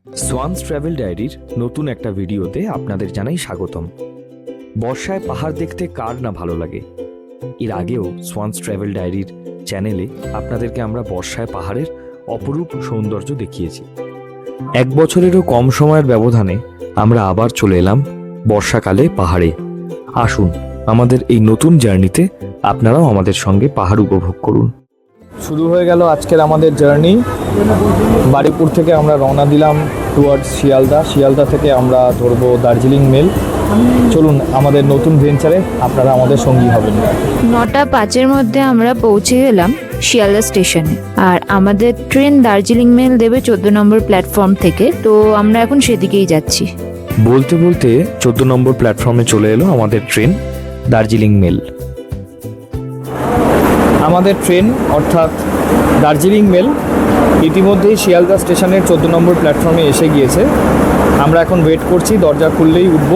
সোয়ানস travel ডায়েরির নতুন একটা ভিডিওতে আপনাদের জানাই স্বাগতম। বর্ষায় পাহাড় দেখতে কার না ভালো লাগে। এর আগেও সোয়ানস ট্রাভেল ডায়েরির চ্যানেলে আপনাদেরকে আমরা বর্ষায় পাহাড়ের অপরূপ সৌন্দর্য দেখিয়েছি। 1 বছরেরও কম সময়ের ব্যবধানে আমরা আবার চলে এলাম বর্ষাকালে পাহাড়ে। আসুন আমাদের এই নতুন জার্নিতে আপনারাও আমাদের সঙ্গে পাহাড় উপভোগ করুন। শুরু হয়ে গেল আজকের আমাদের জার্নি। বারুইপুর থেকে আমরা রওনা দিলাম টুয়ার্ডস শিয়ালদা থেকে আমরা ধরবো দার্জিলিং মেল। চলুন আমাদের নতুন ভেঞ্চারে আপনারা আমাদের সঙ্গী হবেন। 9:05 মধ্যে আমরা পৌঁছে গেলাম শিয়ালদা স্টেশনে, আর আমাদের ট্রেন দার্জিলিং মেল দেবে 14 নম্বর প্ল্যাটফর্ম থেকে। তো আমরা এখন সেদিকেই যাচ্ছি। বলতে বলতে 14 নম্বর প্ল্যাটফর্মে চলে এলো আমাদের ট্রেন দার্জিলিং মেল। আমাদের ট্রেন অর্থাৎ দার্জিলিং মেল ইতিমধ্যেই শিয়ালদা স্টেশনের 14 নম্বর প্ল্যাটফর্মে এসে গিয়েছে। আমরা এখন ওয়েট করছি, দরজা খুললেই উঠব।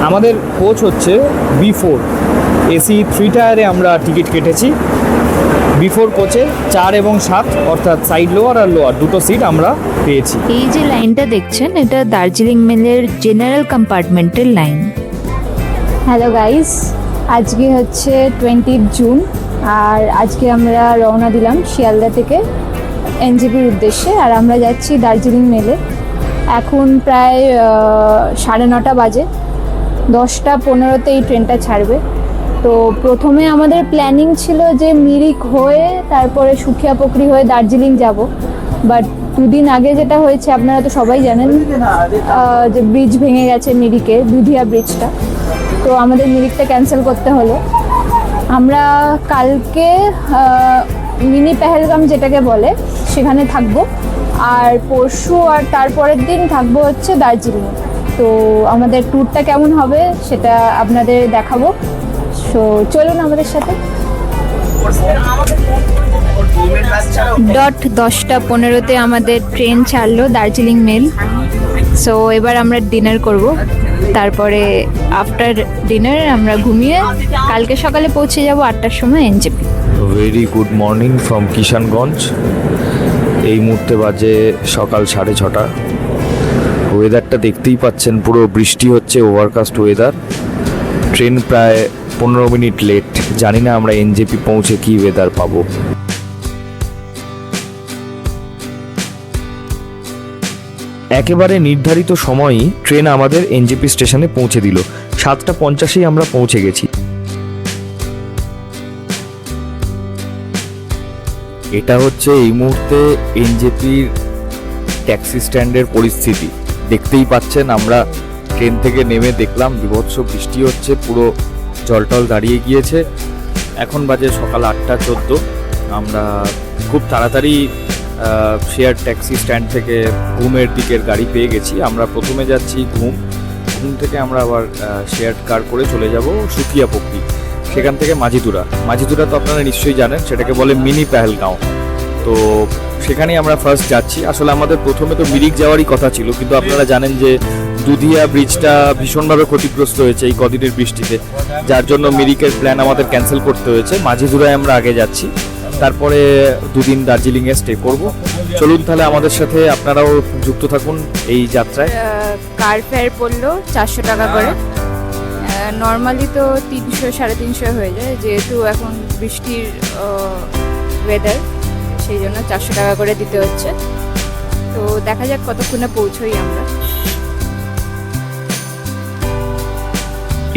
আমাদের কোচ হচ্ছে B4 AC 3 টায়ারে আমরা টিকিট কেটেছি। B4 কোচে 4 এবং 7 অর্থাৎ সাইড লোয়ার আর লোয়ার দুটো সিট আমরা পেয়েছি। এই যে লাইনটা দেখছেন, এটা দার্জিলিং মেলের জেনারেল কম্পার্টমেন্টের লাইন। হ্যালো গাইস, আজকে হচ্ছে 20 জুন, আর আজকে আমরা রওনা দিলাম শিয়ালদা থেকে NJPর উদ্দেশ্যে, আর আমরা যাচ্ছি দার্জিলিং মেলে। এখন প্রায় 9:30 বাজে। 10:15-তে এই ট্রেনটা ছাড়বে। তো প্রথমে আমাদের প্ল্যানিং ছিল যে মিরিক হয়ে তারপরে সুখিয়াপোখরি হয়ে দার্জিলিং যাব, বাট 2 দিন আগে যেটা হয়েছে আপনারা তো সবাই জানেন, যে ব্রিজ ভেঙে গেছে মিরিকে, দুধিয়া ব্রিজটা। তো আমাদের মিরিকটা ক্যান্সেল করতে হলো। আমরা কালকে মিনি পেহেলগাম যেটাকে বলে সেখানে থাকবো, আর পরশু আর তারপরের দিন থাকবো হচ্ছে দার্জিলিং। তো আমাদের ট্যুরটা কেমন হবে সেটা আপনাদের দেখাবো। সো চলুন আমাদের সাথে। 10:15-তে আমাদের ট্রেন ছাড়লো দার্জিলিং মেল। সো এবার আমরা ডিনার করব, তারপরে আফটার ডিনার আমরা ঘুমিয়ে কালকে সকালে পৌঁছে যাব 8টার সময় NJP। Very good morning from Kishanganj. এই মুহূর্তে বাজে সকাল 6:30। ওয়েদারটা দেখতেই পাচ্ছেন, পুরো বৃষ্টি হচ্ছে, ওভারকাস্ট ওয়েদার। ট্রেন প্রায় 15 মিনিট লেট। জানি না আমরা NJP পৌঁছে কি ওয়েদার পাবো। একেবারে নির্ধারিত সময়ই ট্রেন আমাদের NJP স্টেশনে পৌঁছে দিল। 7:50-এই আমরা পৌঁছে গেছি। এটা হচ্ছে এই মুহূর্তে NJPর ট্যাক্সি স্ট্যান্ডের পরিস্থিতি। দেখতেই পাচ্ছেন, আমরা ট্রেন থেকে নেমে দেখলাম বিভৎস বৃষ্টি হচ্ছে, পুরো জলটল দাঁড়িয়ে গিয়েছে। এখন বাজে সকাল 8:14। আমরা খুব তাড়াতাড়ি শেয়ার ট্যাক্সি স্ট্যান্ড থেকে ঘুমের দিকের গাড়ি পেয়ে গেছি। আমরা প্রথমে যাচ্ছি ঘুম থেকে আমরা আবার শেয়ার কার করে চলে যাব সুখিয়াপোখরি, সেখান থেকে মাঝিদুরা তো আপনারা নিশ্চয়ই জানেন, সেটাকে বলে মিনি পেহেলগাঁও। তো সেখানেই আমরা ফার্স্ট যাচ্ছি। আসলে আমাদের প্রথমে তো মিরিক যাওয়ারই কথা ছিল, কিন্তু আপনারা জানেন যে দুধিয়া ব্রিজটা ভীষণভাবে ক্ষতিগ্রস্ত হয়েছে এই কদিনের বৃষ্টিতে, যার জন্য মিরিকের প্ল্যান আমাদের ক্যান্সেল করতে হয়েছে। মাঝিদুরায় আমরা আগে যাচ্ছি, তারপরে 2 দিন দার্জিলিংয়ে স্টে করব। চলুন তাহলে আমাদের সাথে আপনারাও যুক্ত থাকুন এই যাত্রায়। কার ফেয়ার পড়লো 400 টাকা করে। নর্মালি তো 300-350 হয়ে যায়, যেহেতু এখন বৃষ্টির ওয়েদার, সেই জন্য 400 টাকা করে দিতে হচ্ছে। তো দেখা যাক কতক্ষণে পৌঁছোই আমরা।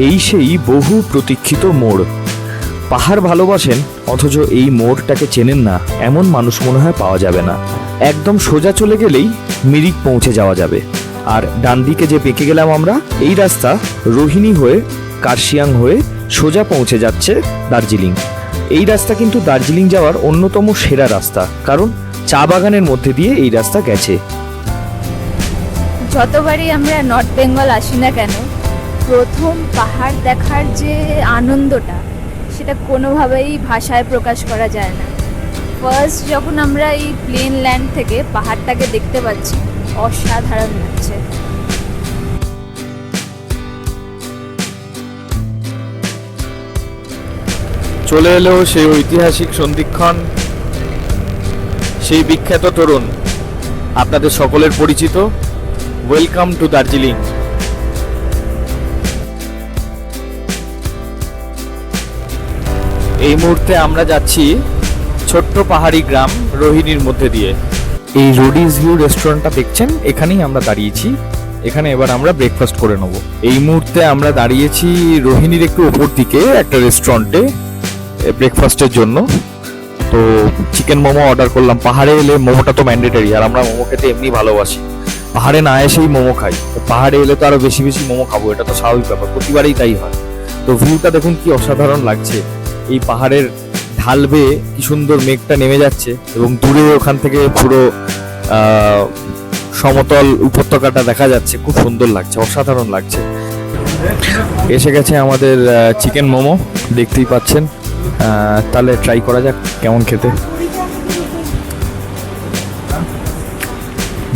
এই সেই বহু প্রতীক্ষিত মোড়। পাহাড় ভালোবাসেন অথচ এই মোড়টাকে চেনেন না এমন মানুষ মনে হয় পাওয়া যাবে না। একদম সোজা চলে গেলেই মিরিক পৌঁছে যাওয়া যাবে। আর ডান দিকে যে বেঁকে গেলাম আমরা, এই রাস্তা রোহিণী হয়ে কার্শিয়াং হয়ে সোজা পৌঁছে যাচ্ছে দার্জিলিং। এই রাস্তা কিন্তু দার্জিলিং যাওয়ার অন্যতম সেরা রাস্তা, কারণ চা বাগানের মধ্যে দিয়ে এই রাস্তা গেছে। যতবারই আমরা নর্থ বেঙ্গল আসি না কেন, প্রথম পাহাড় দেখার যে আনন্দটা, সেটা কোনোভাবেই ভাষায় প্রকাশ করা যায় না। ফার্স্ট যখন আমরা এই প্লেন ল্যান্ড থেকে পাহাড়টাকে দেখতে পাচ্ছি, অসাধারণ লাগছে। চলে এলো সেই ঐতিহাসিক সন্ধিক্ষণ, সেই বিখ্যাত তোরণ আপনাদের সকলের পরিচিত ওয়েলকাম টু দার্জিলিং। এই মুহূর্তে আমরা যাচ্ছি ছোট্ট পাহাড়ি গ্রাম রোহিণীর মধ্যে দিয়ে। এই রোডিজ ভিউ রেস্টুরেন্টটা দেখছেন, এখানেই আমরা দাঁড়িয়েছি। এখানে এবার আমরা ব্রেকফাস্ট করে নেব। এই মুহূর্তে আমরা দাঁড়িয়েছি রোহিণীর একটু ওপর দিকে একটা রেস্টুরেন্টে ব্রেকফাস্টের জন্য। তো চিকেন মোমো অর্ডার করলাম। পাহাড়ে এলে মোমোটা তো ম্যান্ডেটারি, আর আমরা মোমো খেতে এমনি ভালোবাসি। পাহাড়ে না এসেই মোমো খাই, পাহাড়ে এলে তো আরো বেশি বেশি মোমো খাবো, এটা তো স্বাভাবিক ব্যাপার, প্রতিবারই তাই হয়। তো ভিউটা দেখুন কি অসাধারণ লাগছে। এই পাহাড়ের ঢাল বেয়ে কি সুন্দর মেঘটা নেমে যাচ্ছে এবং দূরে ওখান থেকে পুরো সমতল উপত্যকাটা দেখা যাচ্ছে, খুব সুন্দর লাগছে, অসাধারণ লাগছে। এসে গেছে আমাদের চিকেন মোমো, দেখতেই পাচ্ছেন। তাহলে ট্রাই করা যাক কেমন খেতে।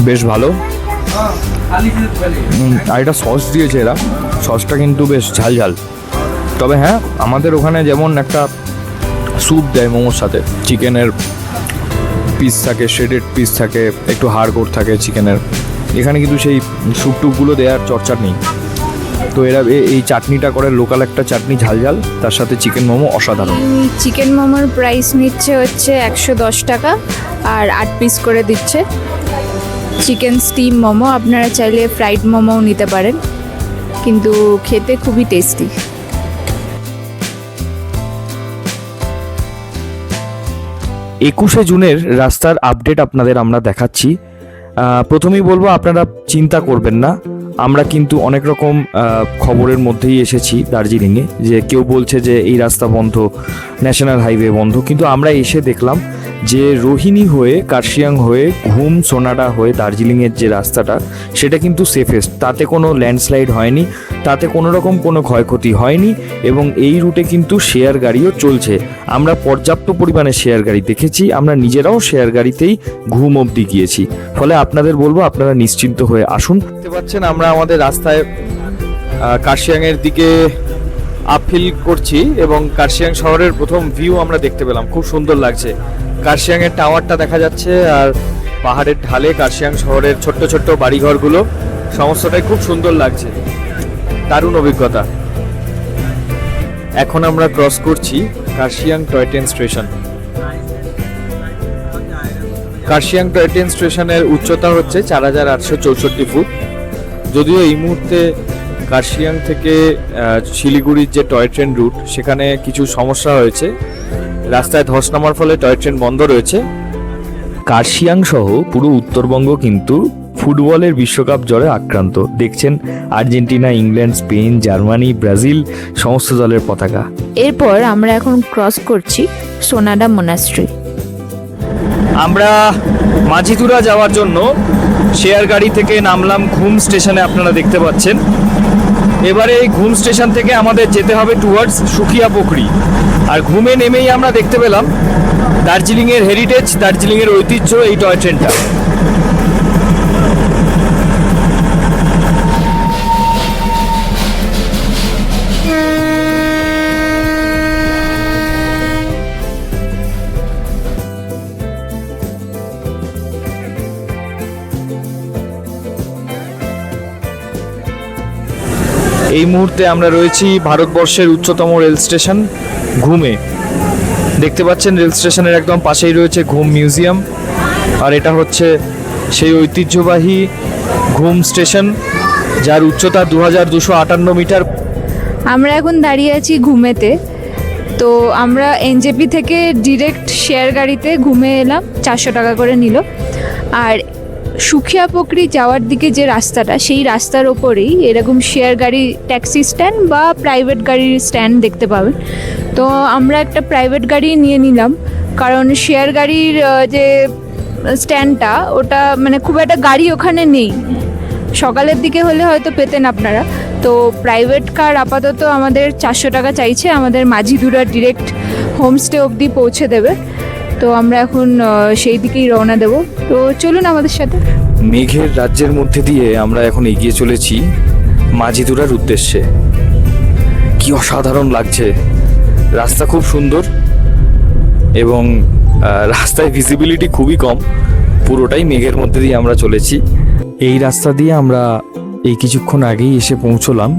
বেশ ভালো। আর এটা সস দিয়েছে এরা, সসটা কিন্তু বেশ ঝাল ঝাল। তবে হ্যাঁ, আমাদের ওখানে যেমন একটা স্যুপ দেয় মোমোর সাথে, চিকেনের পিস থাকে, শ্রেডেড পিস থাকে, একটু হাড়গোড় থাকে চিকেনের, এখানে কিন্তু সেই স্যুপ টুপগুলো দেওয়ার চর্চা নেই। তো এরা এই চাটনিটা করে, লোকাল একটা চাটনি ঝাল ঝাল, তার সাথে চিকেন মোমো অসাধারণ। চিকেন মোমোর প্রাইস নিচ্ছে হচ্ছে 110 টাকা আর 8 পিস করে দিচ্ছে। চিকেন স্টিম মোমো, আপনারা চাইলে ফ্রাইড মোমোও নিতে পারেন, কিন্তু খেতে খুবই টেস্টি। 21শে জুনের রাস্তার আপডেট আপনাদের আমরা দেখাচ্ছি। প্রথমেই বলবো আপনারা চিন্তা করবেন না, আমরা কিন্তু অনেক রকম খবরের মধ্যেই এসেছি দার্জিলিংয়ে, যে কেউ বলছে যে এই রাস্তা বন্ধ, ন্যাশনাল হাইওয়ে বন্ধ, কিন্তু আমরা এসে দেখলাম যে রোহিণী হয়ে, কার্শিয়াং হয়ে, ঘুম, সোনাডা হয়ে দার্জিলিংয়ের যে রাস্তাটা, সেটা কিন্তু সেফেস্ট। তাতে কোনো ল্যান্ডস্লাইড হয়নি, তাতে কোনো রকম কোনো ক্ষয়ক্ষতি হয়নি, এবং এই রুটে কিন্তু শেয়ার গাড়িও চলছে। আমরা পর্যাপ্ত পরিমাণে শেয়ার গাড়ি দেখেছি, আমরা নিজেরাও শেয়ার গাড়িতেই ঘুম অবধি গিয়েছি। ফলে আপনাদের বলবো আপনারা নিশ্চিন্ত হয়ে আসুন। দেখতে পাচ্ছেন আমরা আমাদের রাস্তায় কার্শিয়াংয়ের দিকে আপহিল করছি, এবং কার্শিয়াং শহরের প্রথম ভিউ আমরা দেখতে পেলাম, খুব সুন্দর লাগছে। কার্শিয়াংয়ের টাওয়ারটা দেখা যাচ্ছে, আর পাহাড়ের ঢালে কার্শিয়াং শহরের ছোট্ট ছোট্ট বাড়িঘরগুলো, সমস্তটাই খুব সুন্দর লাগছে, দারুণ অভিজ্ঞতা। এখন আমরা ক্রস করছি Kurseong toy train station. Kurseong toy train স্টেশনের উচ্চতা হচ্ছে 4864 ফুট। যদিও এই মুহূর্তে কার্শিয়াং থেকে শিলিগুড়ির যে টয় ট্রেন রুট, সেখানে কিছু সমস্যা হয়েছে, রাস্তায় ধস নামার ফলে টয় ট্রেন বন্ধ রয়েছে। কার্শিয়াং সহ পুরো উত্তরবঙ্গ কিন্তু ফুটবলের বিশ্বকাপ জ্বরে আক্রান্ত। দেখছেন Argentina, England, Spain, Germany, Brazil সমস্ত দলের পতাকা। এরপর আমরা এখন ক্রস করছি সোনাডা মোনাস্ট্রি। আমরা মাঝিতুরা যাওয়ার জন্য শেয়ার গাড়ি থেকে নামলাম ঘুম স্টেশনে, আপনারা দেখতে পাচ্ছেন। এবারে এই ঘুম স্টেশন থেকে আমাদের যেতে হবে টুয়ার্ডস সুখিয়া পুকুরি। আর ঘুমে নেমেই আমরা দেখতে পেলাম দার্জিলিংয়ের হেরিটেজ, দার্জিলিংয়ের ঐতিহ্য এই টয় ট্রেনটা। এই মুহূর্তে আমরা রয়েছি ভারতবর্ষের উচ্চতম রেল স্টেশন ঘুমে। দেখতে পাচ্ছেন রেল স্টেশনের একদম পাশেই রয়েছে ঘুম মিউজিয়াম, আর এটা হচ্ছে সেই ঐতিহ্যবাহী ঘুম স্টেশন, যার উচ্চতা 2258 মিটার। আমরা এখন দাঁড়িয়ে আছি ঘুমেতে। তো আমরা এনজেপি থেকে ডিরেক্ট শেয়ার গাড়িতে ঘুমে এলাম, 400 টাকা করে নিল। আর সুখিয়া পুকুরি যাওয়ার দিকে যে রাস্তাটা, সেই রাস্তার ওপরেই এরকম শেয়ার গাড়ি ট্যাক্সি স্ট্যান্ড বা প্রাইভেট গাড়ির স্ট্যান্ড দেখতে পাবেন। তো আমরা একটা প্রাইভেট গাড়ি নিয়ে নিলাম, কারণ শেয়ার গাড়ির যে স্ট্যান্ডটা, ওটা মানে খুব একটা গাড়ি ওখানে নেই। সকালের দিকে হলে হয়তো পেতেন আপনারা। তো প্রাইভেট কার আপাতত আমাদের 400 টাকা চাইছে, আমাদের মাঝিদুরা ডিরেক্ট হোমস্টে অবধি পৌঁছে দেবে। তো আমরা এখন সেই দিকেই রওনা দেব। তো চলুন আমাদের সাথে। মেঘের রাজ্যের মধ্যে দিয়ে আমরা এখন এগিয়ে চলেছি মাঝিদুরার উদ্দেশ্যে। কি অসাধারণ লাগছে, রাস্তা খুব সুন্দর এবং রাস্তায় ভিজিবিলিটি খুবই কম, পুরোটাই মেঘের মধ্যে দিয়ে আমরা চলেছি। এই রাস্তা দিয়ে আমরা এই কিছুক্ষণ আগেই এসে পৌঁছলাম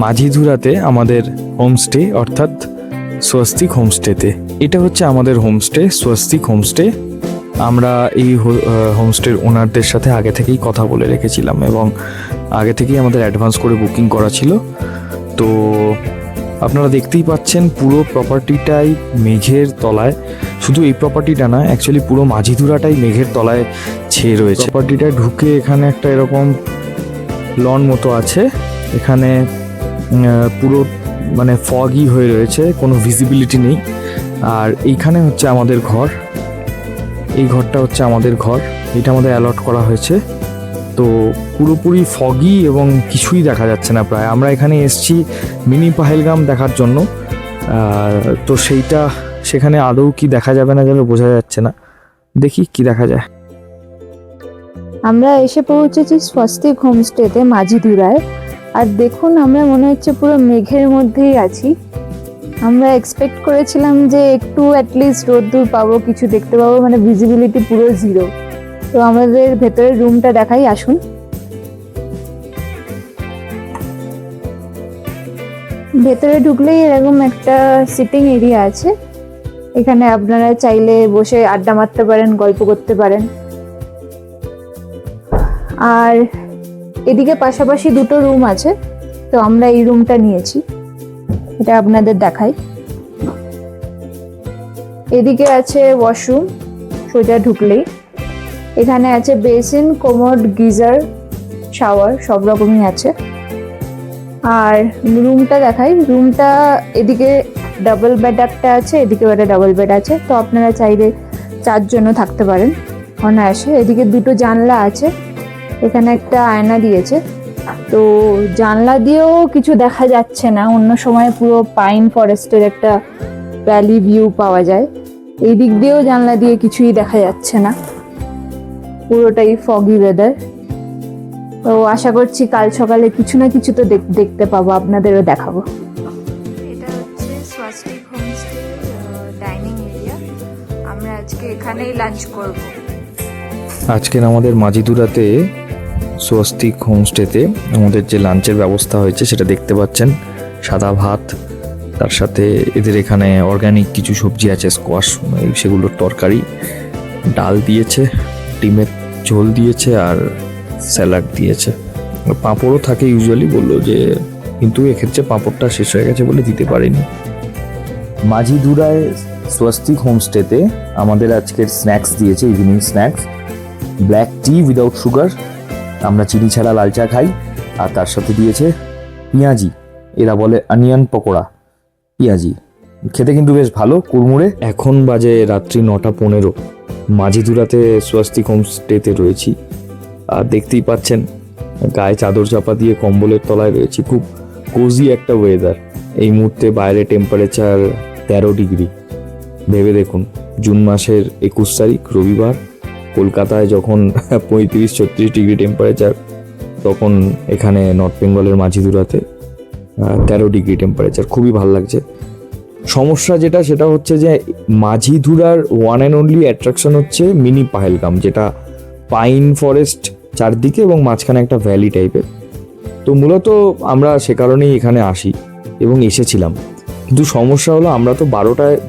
মাঝিধুরাতে আমাদের হোমস্টে অর্থাৎ স্বস্তিক হোমস্টেতে। এটা হচ্ছে আমাদের হোমস্টে, স্বস্তিক হোমস্টে। আমরা এই হোমস্টের ওনারদের সাথে আগে থেকেই কথা বলে রেখেছিলাম এবং আগে থেকেই আমাদের অ্যাডভান্স করে বুকিং করা ছিল। তো আপনারা দেখতেই পাচ্ছেন পুরো প্রপার্টিটাই মেঘের তলায়। শুধু এই প্রপার্টিটা না, অ্যাকচুয়ালি পুরো মাঝিধুরাটাই মেঘের তলায় ছেয়ে রয়েছে। প্রপার্টিটা ঢুকে এখানে একটা এরকম লন মতো আছে, এখানে পুরো মানে ফগই হয়ে রয়েছে, কোনো ভিজিবিলিটি নেই। আর এইখানে হচ্ছে আমাদের ঘর, এই ঘরটা হচ্ছে আমাদের ঘর, এটা আমাদের অ্যালট করা হয়েছে। তো পুরোপুরি ফগি এবং কিছুই দেখা যাচ্ছে না প্রায়। আমরা এখানে এসেছি মিনি পাহেলগাম দেখার জন্য, তো সেখানে আদৌ কি দেখা যাবে না যাবে বোঝা যাচ্ছে না, দেখি কি দেখা যায়। আমরা এসে পৌঁছেছি স্বস্তিক হোমস্টেতে মাঝিধুরায়। আর দেখুন, আমরা মনে হচ্ছে পুরো মেঘের মধ্যেই আছি। আমরা এক্সপেক্ট করেছিলাম যে একটু অ্যাটলিস্ট রোদ্দুর পাবো, কিছু দেখতে পাবো, মানে ভিজিবিলিটি পুরো জিরো। তো আমাদের ভেতরের রুমটা দেখাই, আসুন। ভেতরে ঢুকলেই এরকম একটা সিটিং এরিয়া আছে, এখানে আপনারা চাইলে বসে আড্ডা মারতে পারেন, গল্প করতে পারেন। আর এদিকে পাশাপাশি দুটো রুম আছে, তো আমরা এই রুমটা নিয়েছি, এটা আপনাদের দেখাই। এদিকে আছে ওয়াশরুম, সোজা ঢুকলেই। এখানে আছে বেসিন, কোমোড, গিজার, শাওয়ার, সব রকমই আছে। আর রুমটা দেখাই, রুমটা এদিকে ডাবল বেড একটা আছে, এদিকেও একটা ডাবল বেড আছে, তো আপনারা চাইলে 4 জনও থাকতে পারেন অনায়াসে। এদিকে দুটো জানলা আছে, এখানে একটা আয়না দিয়েছে, তো জানলা দিয়েও কিছু দেখা যাচ্ছে না। অন্য সময় পুরো পাইন ফরেস্টের একটা ভ্যালি ভিউ পাওয়া যায়, এই দিক দিয়েও জানলা দিয়ে কিছুই দেখা যাচ্ছে না, পুরোটাই ফগি ওয়েদার। তো আশা করছি কাল সকালে কিছু না কিছু তো দেখতে পাবো, আপনাদেরও দেখাবো। এটা হচ্ছে স্বস্তিক হোমস্টে ডাইনিং এরিয়া। আমরা আজকে এখানেই লাঞ্চ করব। আজকের আমাদের মাঝিধুরাতে স্বস্তিক হোমস্টেতে আমাদের যে লাঞ্চের ব্যবস্থা হয়েছে সেটা দেখতে পাচ্ছেন। সাদা ভাত, তার সাথে এদের এখানে অর্গানিক কিছু সবজি আছে, স্কোয়াশ, সেগুলোর তরকারি, ডাল দিয়েছে, ডিমের ঝোল দিয়েছে আর স্যালাড দিয়েছে। পাঁপড়ও থাকে ইউজুয়ালি, বললো যে, কিন্তু এক্ষেত্রে পাঁপড়টা শেষ হয়ে গেছে বলে দিতে পারিনি। মাঝিধুরায় স্বস্তিক হোমস্টেতে আমাদের আজকের স্ন্যাক্স দিয়েছে, ইভিনিং স্ন্যাক্স, ব্ল্যাক টি উইদাউট সুগার, আমরা চিনি ছাড়া লাল চা খাই, আর তার সাথে দিয়েছে পেঁয়াজি, এরা বলে অনিয়ন পকোড়া, পেঁয়াজি, খেতে কিন্তু বেশ ভালো, কুড়মুড়ে। এখন বাজে রাত্রি 9:15, মাঝিধুরাতে স্বস্তিক হোমস্টেতে রয়েছি। আর দেখতেই পাচ্ছেন গায়ে চাদর চাপা দিয়ে কম্বলের তলায় রয়েছি, খুব কোজি একটা ওয়েদার। এই মুহূর্তে বাইরে টেম্পারেচার 13 ডিগ্রি। ভেবে দেখুন, জুন মাসের 21 তারিখ রবিবার, কলকাতায় যখন 35-36 ডিগ্রি টেম্পারেচার, তখন এখানে নর্থ বেঙ্গলের মাঝিধুরাতে 13 ডিগ্রি টেম্পারেচার। খুবই ভালো লাগছে। সমস্যা সেটা হচ্ছে যে মাঝিধুরার ওয়ান অ্যান্ড অনলি অ্যাট্রাকশন হচ্ছে মিনি পাহেলগাম, যেটা পাইন ফরেস্ট চারদিকে এবং মাঝখানে একটা ভ্যালি টাইপের। তো মূলত আমরা সে কারণেই এখানে আসি এবং এসেছিলাম। কিন্তু সমস্যা হলো আমরা তো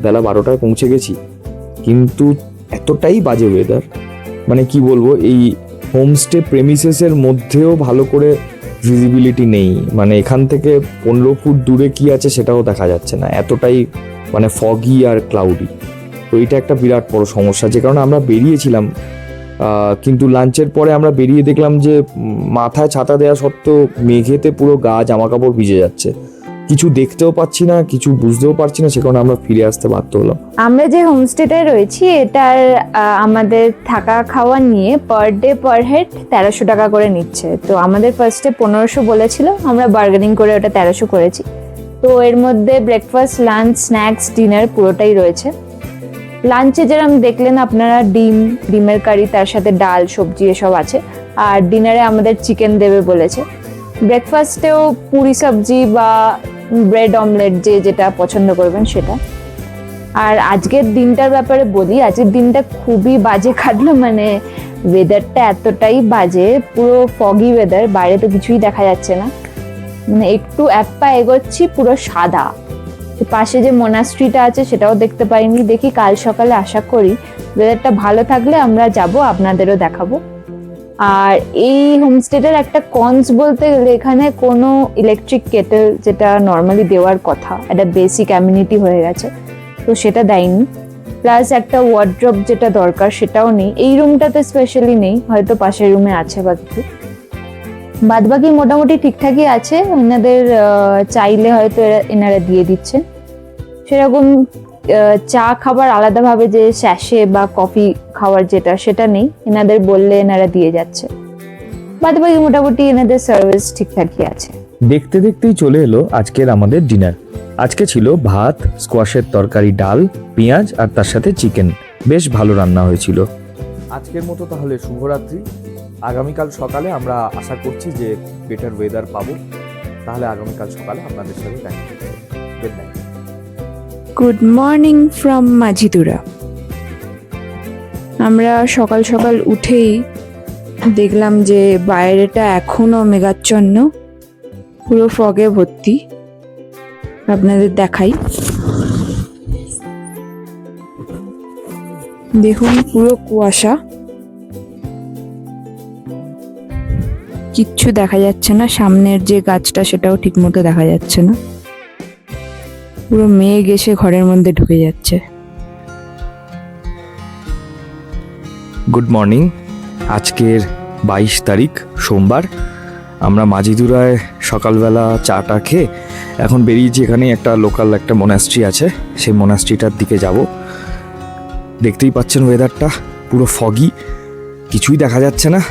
বেলা 12টায় পৌঁছে গেছি, কিন্তু এতটাই বাজে ওয়েদার, মানে কি বলবো, এই হোমস্টে প্রেমিসেসের মধ্যেও ভালো করে ভিজিবিলিটি নেই, মানে এখান থেকে 15 ফুট দূরে কি আছে সেটাও দেখা যাচ্ছে না, এতটাই মানে ফগি আর ক্লাউডি। তো এটা একটা বিরাট বড় সমস্যা, যে কারণে আমরা বেরিয়েছিলাম, কিন্তু লাঞ্চের পরে আমরা বেরিয়ে দেখলাম যে মাথায় ছাতা দেওয়া সত্ত্বেও মেঘেতে পুরো গা জামা কাপড় ভিজে যাচ্ছে, কিছু দেখতেও পাচ্ছি না, কিছু বুঝতেও পারছি না, সে কারণে আমরা ফিরে আসতে বাধ্য হলাম। আমরা যে হোমস্টেটায় রয়েছি এটার আমাদের থাকা খাওয়া নিয়ে পার ডে পার হেড 1300 টাকা করে নিচ্ছে। তো আমাদের ফার্স্টে 1500 বলেছিল, আমরা বার্গেনিং করে ওটা 1300 করেছি। তো এর মধ্যে ব্রেকফাস্ট, লাঞ্চ, স্ন্যাক্স, ডিনার পুরোটাই রয়েছে। লাঞ্চে যেরকম দেখলেন আপনারা, ডিমের কারি, তার সাথে ডাল, সবজি এসব আছে। আর ডিনারে আমাদের চিকেন দেবে বলেছে। ব্রেকফাস্টেও পুরি সবজি বা ব্রেড অমলেট, যেটা পছন্দ করবেন সেটা। আর আজকের দিনটার ব্যাপারে বলি, আজকের দিনটা খুবই বাজে কাটলো, মানে ওয়েদারটা এতটাই বাজে, পুরো ফগি ওয়েদার, বাইরে তো কিছুই দেখা যাচ্ছে না, মানে একটু এক পা এগোচ্ছি পুরো সাদা। পাশে যে মোনাস্ট্রিটা আছে সেটাও দেখতে পাইনি, দেখি কাল সকালে আশা করি ওয়েদারটা ভালো থাকলে আমরা যাব, আপনাদেরও দেখাবো। আর এই হোমস্টেটার একটা কনস বলতে গেলে এখানে কোনো ইলেকট্রিক কেটেল, যেটা নর্মালি দেওয়ার কথা, একটা বেসিক অ্যামিনিটি হয়ে গেছে, তো সেটা দেয়নি। প্লাস একটা ওয়ার্ড্রপ যেটা দরকার সেটাও নেই, এই রুমটাতে স্পেশালি নেই, হয়তো পাশের রুমে আছে বা কিছু। বাদবাকি মোটামুটি ঠিকঠাকই আছে, এনাদের চাইলে হয়তো এনারা দিয়ে দিচ্ছে। সেরকম চা খাবার আলাদাভাবে যে স্যাশে বা কফি খাওয়ার যেটা, সেটা নেই, এনাদের বললে এনারা দিয়ে যাচ্ছে। বাদবাকি মোটামুটি এনাদের সার্ভিস ঠিকঠাকই আছে। দেখতে দেখতেই চলে এলো আজকের আমাদের ডিনার। আজকে ছিল ভাত, স্কোয়াশের তরকারি, ডাল, পেঁয়াজ আর তার সাথে চিকেন। বেশ ভালো রান্না হয়েছিল। আজকের মতো তাহলে শুভরাত্রি। আগামীকাল সকালে আমরা আশা করছি যে বেটার ওয়েদার পাবো, তাহলে আগামীকাল সকালে আপনাদের সাথে দেখা হবে। Good night. Good morning from Majhidura. আমরা সকাল সকাল উঠেই দেখলাম যে বাইরেটা এখনো মেঘাচ্ছন্ন, পুরো ফগে ভর্তি। আপনাদের দেখাই, দেখুন পুরো কুয়াশা, কিচ্ছু দেখা যাচ্ছে না, সামনের যে গাছটা সেটাও ঠিক মতো দেখা যাচ্ছে না, পুরো মেঘ এসে ঘরের মধ্যে ঢুকে যাচ্ছে। Good morning. আজকের 22 তারিখ সোমবার। আমরা মাঝিদুরায় সকালবেলা চাটা খেয়ে এখন বেরিয়েছি। এখানে একটা লোকাল একটা মোনাস্ট্রি আছে, সেই মোনাস্ট্রিটার দিকে যাব। দেখতেই পাচ্ছেন ওয়েদারটা পুরো ফগি, কিছুই দেখা যাচ্ছে না,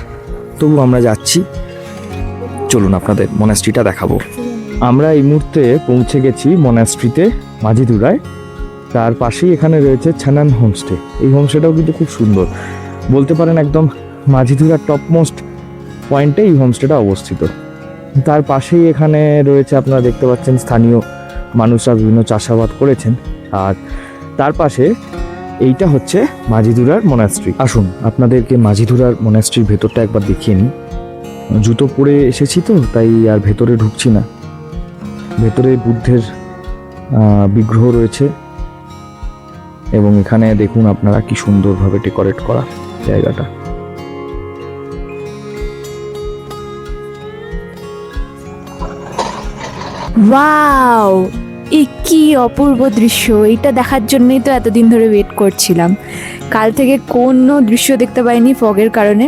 তবু আমরা যাচ্ছি। চলুন আপনাদের মোনাস্ট্রিটা দেখাবো। আমরা এই মুহূর্তে পৌঁছে গেছি মোনাস্ট্রিতে মাঝিদুরায়। তার পাশেই এখানে রয়েছে ছানান হোমস্টে। এই হোমস্টেটাও কিন্তু খুব সুন্দর, বলতে পারেন একদম মাঝিদুরার টপমোস্ট পয়েন্টে এই হোমস্টেটা অবস্থিত। তার পাশেই এখানে রয়েছে, আপনারা দেখতে পাচ্ছেন, স্থানীয় মানুষরা বিভিন্ন চাষাবাদ করেছেন। আর তার পাশে এইটা হচ্ছে মাঝিদুরার মোনাস্ট্রি। আসুন আপনাদেরকে মাঝিদুরার মোনাস্ট্রির ভেতরটা একবার দেখিয়ে নিই। জুতো পরে এসেছি তো তাই আর ভেতরে ঢুকছি না। ভেতরে বুদ্ধের বিগ্রহ রয়েছে এবং এখানে দেখুন আপনারা কি সুন্দরভাবে ডেকোরেট করা জায়গাটা। ওয়াও, এ কি অপূর্ব দৃশ্য! এটা দেখার জন্যই তো এতদিন ধরে ওয়েট করছিলাম। কাল থেকে কোনো দৃশ্য দেখতে পাইনি ফগের কারণে,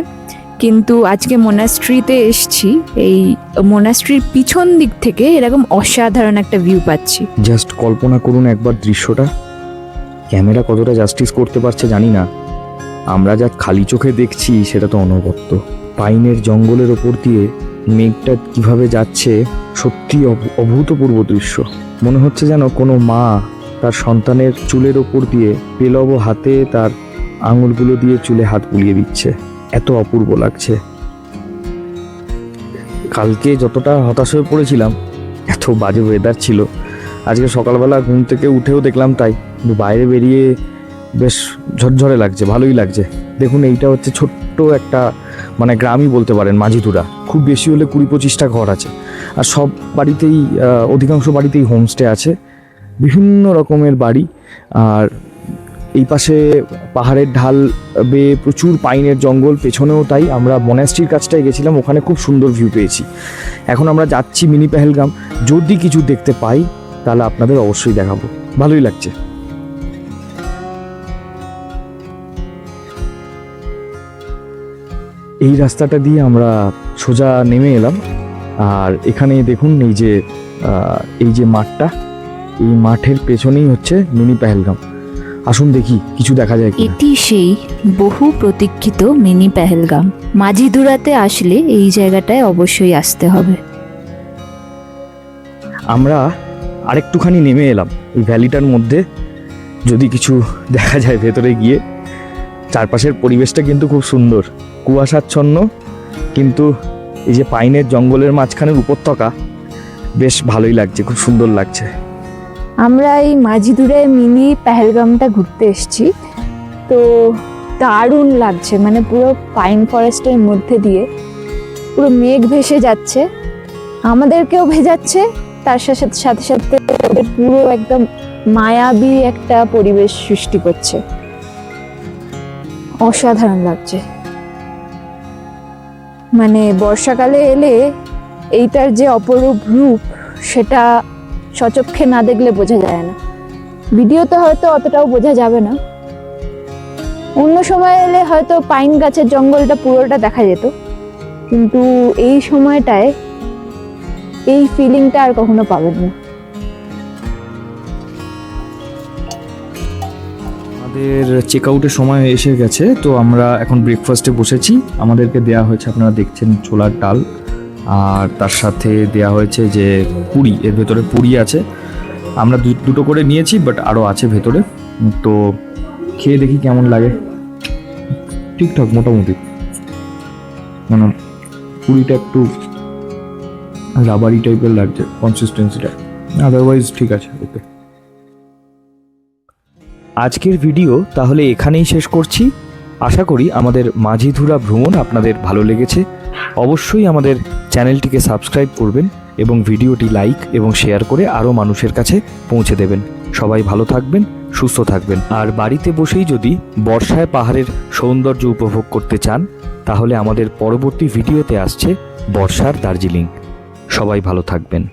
কিন্তু আজকে মোনাস্ট্রিতে এসছি। এই মোনাস্ট্রির পিছন দিক থেকে এরকম অসাধারণ একটা ভিউ পাচ্ছি। জাস্ট কল্পনা করুন একবার দৃশ্যটা। ক্যামেরা কতটা জাস্টিস করতে পারছে জানি না, আমরা যা খালি চোখে দেখছি সেটা তো অনবদ্য। পাইনের জঙ্গলের ওপর দিয়ে মেঘটা কিভাবে যাচ্ছে, সত্যি অভূতপূর্ব দৃশ্য। মনে হচ্ছে যেন কোনো মা তার সন্তানের চুলের ওপর দিয়ে পেলব হাতে তার আঙুলগুলো দিয়ে চুলে হাত বুলিয়ে দিচ্ছে। এত অপূর্ব লাগছে। কালকে যতটা হতাশ হয়ে পড়েছিলাম, এত বাজে ওয়েদার ছিল, আজকে সকালবেলা ঘুম থেকে উঠেও দেখলাম তাই। কিন্তু বাইরে বেরিয়ে বেশ ঝরঝরে লাগছে, ভালোই লাগছে। দেখুন এইটা হচ্ছে ছোট্ট একটা মানে গ্রামই বলতে পারেন মাঝিদুরা। খুব বেশি হলে 20-25টা ঘর আছে, আর সব বাড়িতেই অধিকাংশ বাড়িতেই হোমস্টে আছে, বিভিন্ন রকমের বাড়ি। আর এই পাশে পাহাড়ের ঢাল বেয়ে প্রচুর পাইনের জঙ্গল, পেছনেও তাই। আমরা মনাস্ট্রির কাছটায় গেছিলাম, ওখানে খুব সুন্দর ভিউ পেয়েছি। এখন আমরা যাচ্ছি মিনি পেহেলগাম। যদি কিছু দেখতে পাই তাহলে আপনাদের অবশ্যই দেখাবো, ভালোই লাগছে। এই রাস্তাটা দিয়ে আমরা সোজা নেমে এলাম। আর এখানে দেখুন এই যে মাঠটা, এই মাঠের পেছনেই হচ্ছে মিনি পেহেলগাম। আসুন দেখি কিছু দেখা যায় কিনা। এটি সেই বহু প্রতীক্ষিত মিনি পেহেলগাম। মাঝিদুরাতে আসলে এই জায়গাটায় অবশ্যই আসতে হবে। আমরা আরেকটুখানি নেমে এলাম এই ভ্যালিটার মধ্যে, যদি কিছু দেখা যায় ভেতরে গিয়ে। চারপাশের পরিবেশটা কিন্তু খুব সুন্দর, কুয়াশাচ্ছন্ন, কিন্তু এই যে পাইনের জঙ্গলের মাঝখানের উপত্যকা, বেশ ভালোই লাগছে, খুব সুন্দর লাগছে। আমরা এই মাঝিদুরে মিনি পেহেলগামটা ঘুরতে এসেছি। তো দারুণ লাগছে, মানে পুরো পাইন ফরেস্টের মধ্যে দিয়ে পুরো মেঘ ভেসে যাচ্ছে, আমাদেরকেও ভেজাচ্ছে, তার সাথে সাথে সাথে ওদের পুরো একদম মায়াবী একটা পরিবেশ সৃষ্টি করছে। অসাধারণ লাগছে। মানে বর্ষাকালে এলে এইটার যে অপরূপ রূপ সেটা সচক্ষে না দেখলে বোঝা যায় না। ভিডিওতে হয়তো অতটাও বোঝা যাবে না, অন্য সময় এলে হয়তো পাইন গাছের জঙ্গলটা পুরোটা দেখা যেত, কিন্তু এই সময়টায় এই ফিলিংটা আর কখনো পাবেন না। আমাদের চেক আউটের সময় এসে গেছে, তো আমরা এখন ব্রেকফাস্টে বসেছি। আমাদেরকে দেয়া হয়েছে, আপনারা দেখছেন, ছোলার ডাল, আর তার সাথে দেয়া হয়েছে যে পুরি, এর ভেতরে পুরি আছে। আমরা দুটো করে নিয়েছি, বাট আরও আছে ভেতরে। তো খেয়ে দেখি কেমন লাগে। ঠিকঠাক মোটামুটি, মানে পুরিটা একটু রাবারি টাইপের লাগছে কনসিস্টেন্সিটা, আদারওয়াইজ ঠিক আছে। ওকে, আজকের ভিডিও তাহলে এখানেই শেষ করছি। আশা করি আমাদের মাঝিধুরা ভ্রমণ আপনাদের ভালো লেগেছে। অবশ্যই আমাদের চ্যানেলটিকে সাবস্ক্রাইব করবেন এবং ভিডিওটি লাইক এবং শেয়ার করে আরও মানুষের কাছে পৌঁছে দেবেন। সবাই ভালো থাকবেন, সুস্থ থাকবেন। আর বাড়িতে বসেই যদি বর্ষায় পাহাড়ের সৌন্দর্য উপভোগ করতে চান, তাহলে আমাদের পরবর্তী ভিডিওতে আসছে বর্ষার দার্জিলিং। সবাই ভালো থাকবেন।